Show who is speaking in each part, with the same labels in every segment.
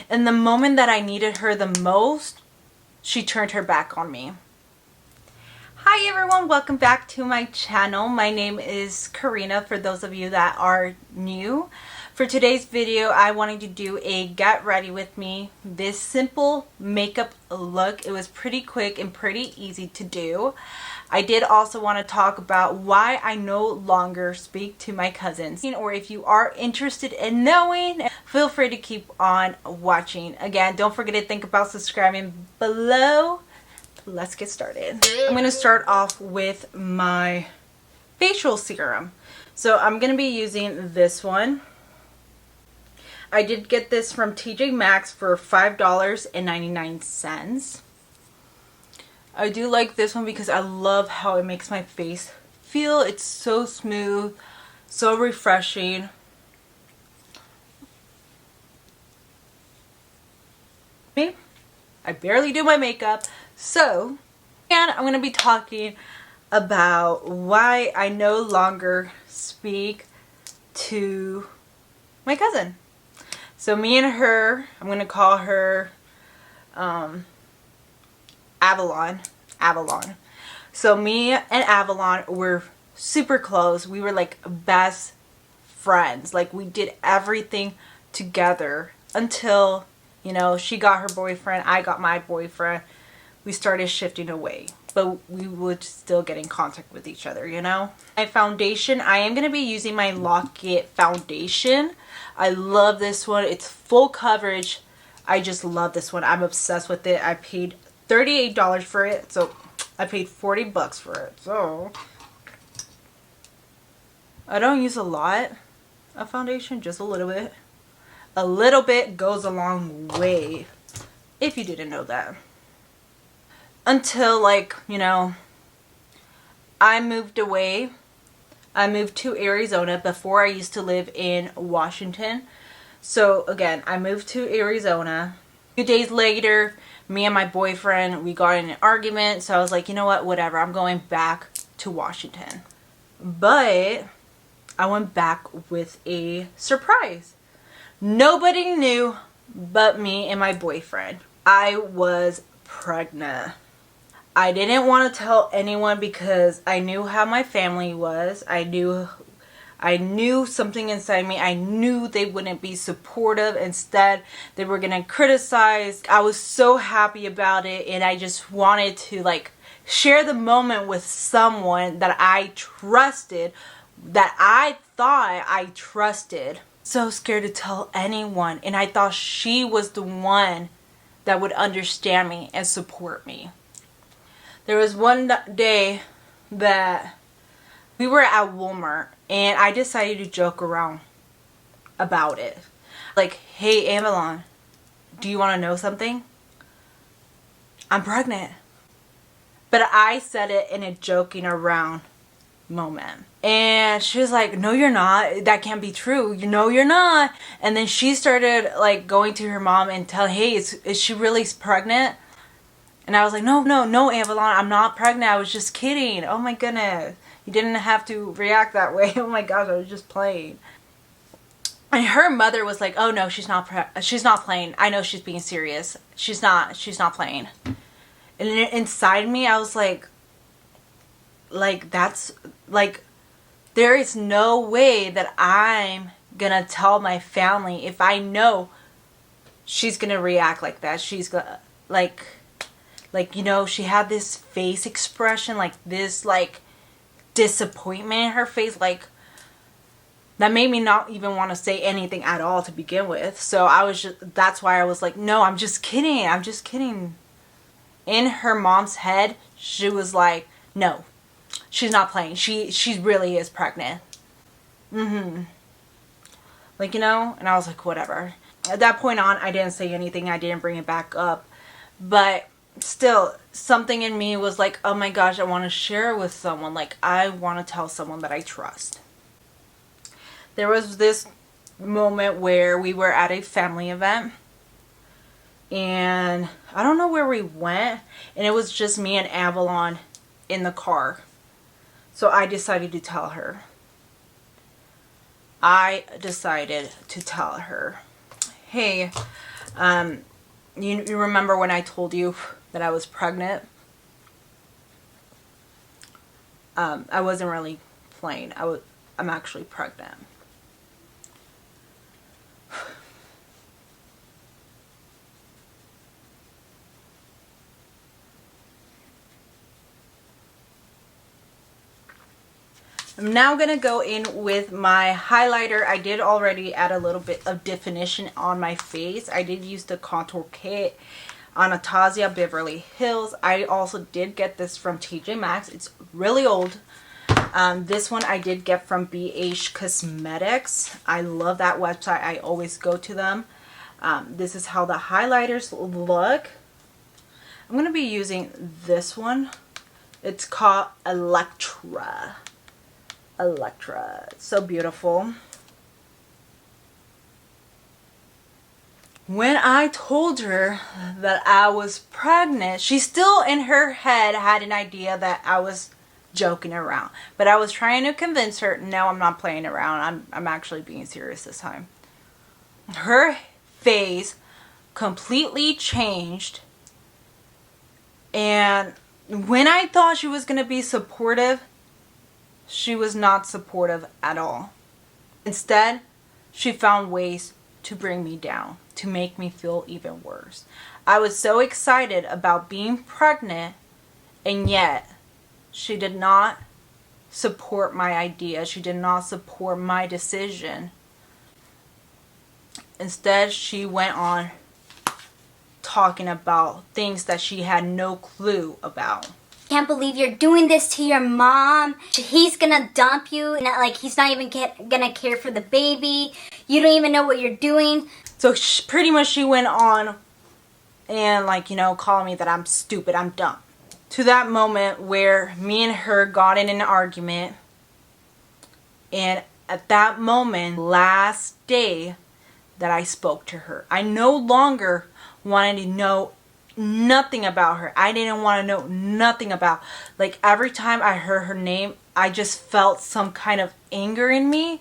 Speaker 1: In the moment that I needed her the most, she turned her back on me. Hi everyone, welcome back to my channel. My name is Karina for those of you that are new. For today's video, I wanted to do a get ready with me. This simple makeup look. It was pretty quick and pretty easy to do. I did also want to talk about why I no longer speak to my cousins. Or if you are interested in knowing, feel free to keep on watching. Again, don't forget to think about subscribing below. Let's get started. I'm going to start off with my facial serum. So I'm going to be using this one. I did get this from TJ Maxx for $5.99. I do like this one because I love how it makes my face feel. It's so smooth, so refreshing. Me, I barely do my makeup, so and I'm going to be talking about why I no longer speak to my cousin. So me and her, I'm going to call her Avalon. So me and Avalon were super close. We were like best friends. Like we did everything together until, you know, she got her boyfriend, I got my boyfriend. We started shifting away, but we would still get in contact with each other, you know. My foundation, I am going to be using my Lock-It foundation. I love this one. It's full coverage. I just love this one. I'm obsessed with it. I paid $38 for it, so I paid $40 for it. So I don't use a lot of foundation, just a little bit. A little bit goes a long way, if you didn't know that. Until, like, you know, I moved away. I moved to Arizona. Before, I used to live in Washington. So again, I moved to Arizona. A few days later, me and my boyfriend, we got in an argument. So I was like, you know what, whatever, I'm going back to Washington. But I went back with a surprise. Nobody knew but me and my boyfriend. I was pregnant. I didn't want to tell anyone because I knew how my family was. I knew something inside me. I knew they wouldn't be supportive. Instead, they were going to criticize. I was so happy about it, and I just wanted to, like, share the moment with someone that I trusted, that I thought I trusted. So scared to tell anyone, and I thought she was the one that would understand me and support me. There was one day that we were at Walmart, and I decided to joke around about it. Like, hey, Avalon, do you want to know something? I'm pregnant. But I said it in a joking around moment. And she was like, no, you're not. That can't be true. You know you're not. And then she started, like, going to her mom and telling, hey, is she really pregnant? And I was like, no, Avalon, I'm not pregnant. I was just kidding. Oh my goodness. You didn't have to react that way. Oh my gosh, I was just playing. And her mother was like, oh no, she's not playing. I know she's being serious. She's not playing. And inside me, I was like, that's, like, there is no way that I'm gonna tell my family if I know she's gonna react like that. She's gonna, like, you know, she had this face expression, like this, like, disappointment in her face, like, that made me not even want to say anything at all to begin with. So I was just, that's why I was like, no, I'm just kidding. In her mom's head, she was like, no, she's not playing. She really is pregnant. Like, you know, and I was like, whatever. At that point on, I didn't say anything. I didn't bring it back up. But still, something in me was like, oh my gosh, I want to share it with someone. Like, I want to tell someone that I trust. There was this moment where we were at a family event, and I don't know where we went, and it was just me and Avalon in the car. So I decided to tell her. Hey, You remember when I told you that I was pregnant? I wasn't really playing. I'm actually pregnant. I'm now going to go in with my highlighter. I did already add a little bit of definition on my face. I did use the contour kit on Anastasia Beverly Hills. I also did get this from TJ Maxx. It's really old. This one I did get from BH Cosmetics. I love that website. I always go to them. This is how the highlighters look. I'm going to be using this one. It's called Electra. It's so beautiful. When I told her that I was pregnant, she still in her head had an idea that I was joking around. But I was trying to convince her, no, I'm not playing around. I'm actually being serious this time. Her face completely changed. And when I thought she was going to be supportive, she was not supportive at all. Instead, she found ways to bring me down, to make me feel even worse. I was so excited about being pregnant, and yet she did not support my idea. She did not support my decision. Instead, she went on talking about things that she had no clue about.
Speaker 2: Can't believe you're doing this to your mom. He's gonna dump you, and like he's not even gonna care for the baby. You don't even know what you're doing.
Speaker 1: So pretty much she went on and calling me that I'm stupid, I'm dumb. To that moment where me and her got in an argument, and at that moment, last day that I spoke to her, I no longer wanted to know nothing about her. I didn't want to know nothing about, every time I heard her name, I just felt some kind of anger in me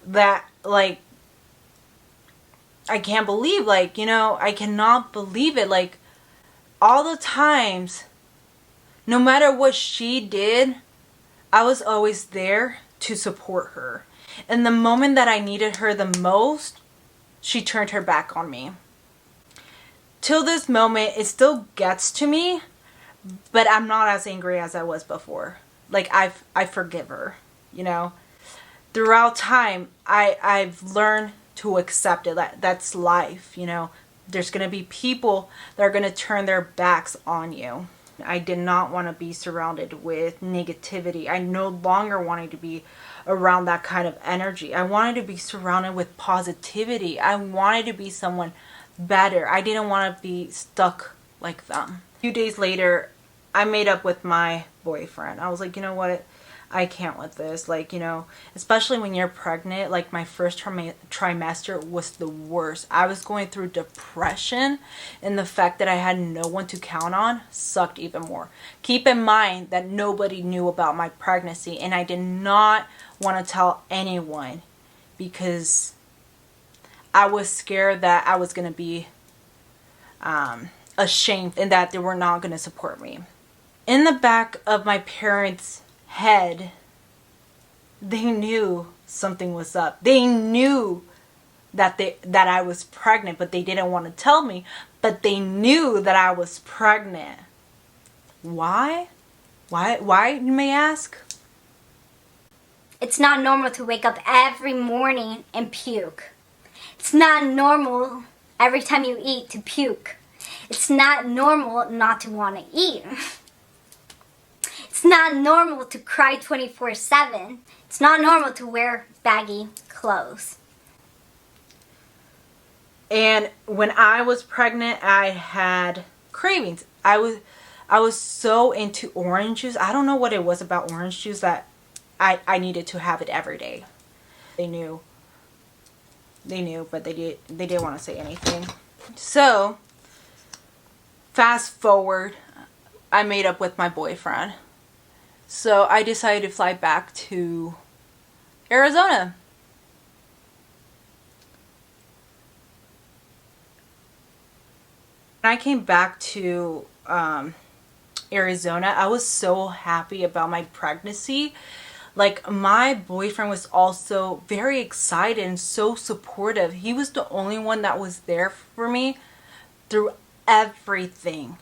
Speaker 1: that I can't believe, I cannot believe it. All the times, no matter what she did, I was always there to support her. And the moment that I needed her the most, she turned her back on me. Till this moment, it still gets to me, but I'm not as angry as I was before. I forgive her, Throughout time, I've learned to accept it. That's life, There's going to be people that are going to turn their backs on you. I did not want to be surrounded with negativity. I no longer wanted to be around that kind of energy. I wanted to be surrounded with positivity. I wanted to be someone better. I didn't want to be stuck like them. A few days later, I made up with my boyfriend. I was like, you know what? I can't with this. Especially when you're pregnant, my first trimester was the worst. I was going through depression, and the fact that I had no one to count on sucked even more. Keep in mind that nobody knew about my pregnancy, and I did not want to tell anyone because I was scared that I was going to be ashamed and that they were not going to support me. In the back of my parents' head, they knew something was up. They knew that I was pregnant, but they didn't want to tell me. But they knew that I was pregnant. Why? Why, you may ask?
Speaker 2: It's not normal to wake up every morning and puke. It's not normal every time you eat to puke. It's not normal not to want to eat. It's not normal to cry 24/7. It's not normal to wear baggy clothes.
Speaker 1: And when I was pregnant, I had cravings. I was so into orange juice. I don't know what it was about orange juice that I needed to have it every day. They knew, but they didn't want to say anything. So, fast forward, I made up with my boyfriend. So I decided to fly back to Arizona. When I came back to Arizona, I was so happy about my pregnancy. Like, my boyfriend was also very excited and so supportive. He was the only one that was there for me through everything.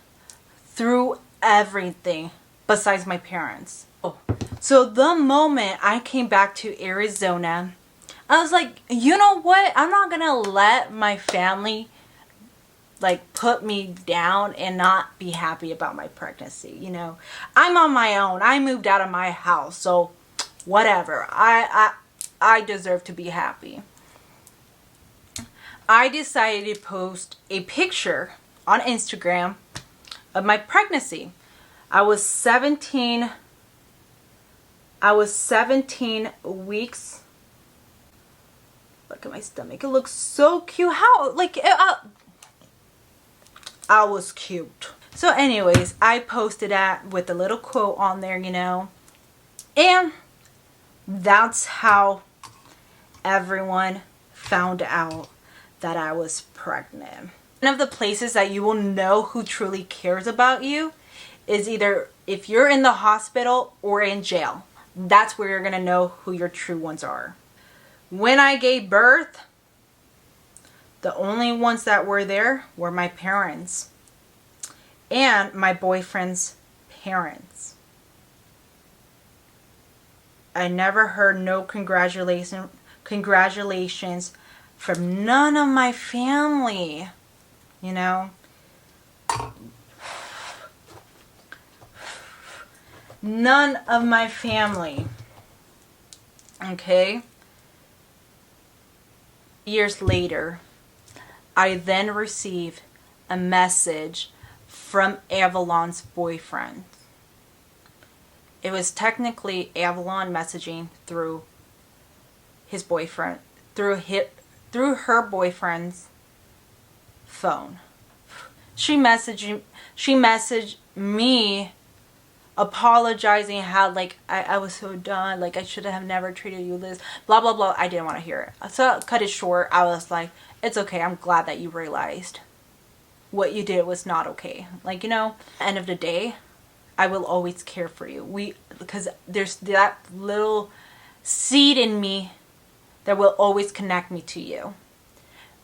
Speaker 1: Through everything besides my parents. So the moment I came back to Arizona, I was like, you know what? I'm not gonna let my family like put me down and not be happy about my pregnancy. You know, I'm on my own. I moved out of my house, so whatever. I deserve to be happy. I decided to post a picture on Instagram of my pregnancy. I was 17 weeks. Look at my stomach. It looks so cute. How, like, I was cute. So anyways, I posted that with a little quote on there, you know. And that's how everyone found out that I was pregnant. One of the places that you will know who truly cares about you is either if you're in the hospital or in jail. That's where you're going to know who your true ones are. When I gave birth, the only ones that were there were my parents and my boyfriend's parents. I never heard no congratulations from none of my family, you know. None of my family. Okay. Years later, I then received a message from Avalon's boyfriend. It was technically Avalon messaging through his boyfriend, through her boyfriend's phone. She messaged me apologizing how, like, I was so done, like, I should have never treated you this, blah blah blah. I didn't want to hear it, so I cut it short. I was like, it's okay, I'm glad that you realized what you did was not okay. Like, you know, end of the day, I will always care for you. Because there's that little seed in me that will always connect me to you.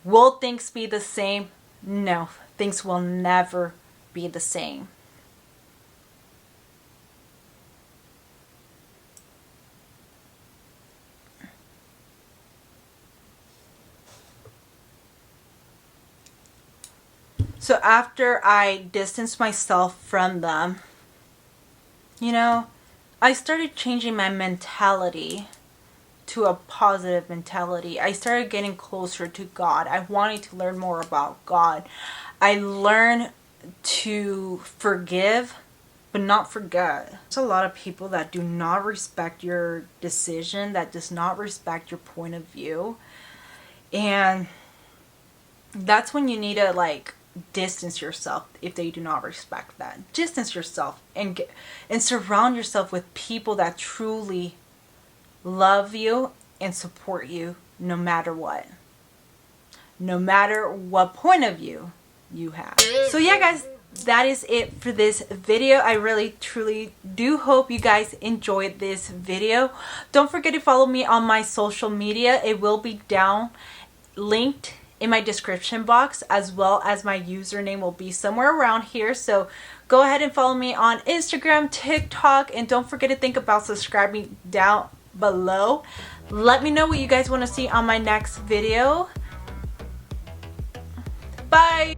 Speaker 1: Will things be the same? No, things will never be the same. So after I distanced myself from them, you know, I started changing my mentality to a positive mentality. I started getting closer to God. I wanted to learn more about God. I learned to forgive, but not forget. There's a lot of people that do not respect your decision, that does not respect your point of view. And that's when you need to, like, distance yourself. If they do not respect that, distance yourself and surround yourself with people that truly love you and support you, no matter what point of view you have. So yeah, guys, that is it for this video. I really truly do hope you guys enjoyed this video. Don't forget to follow me on my social media. It will be down linked in my description box, as well as my username will be somewhere around here. So go ahead and follow me on Instagram, TikTok, and don't forget to think about subscribing down below. Let me know what you guys want to see on my next video. Bye.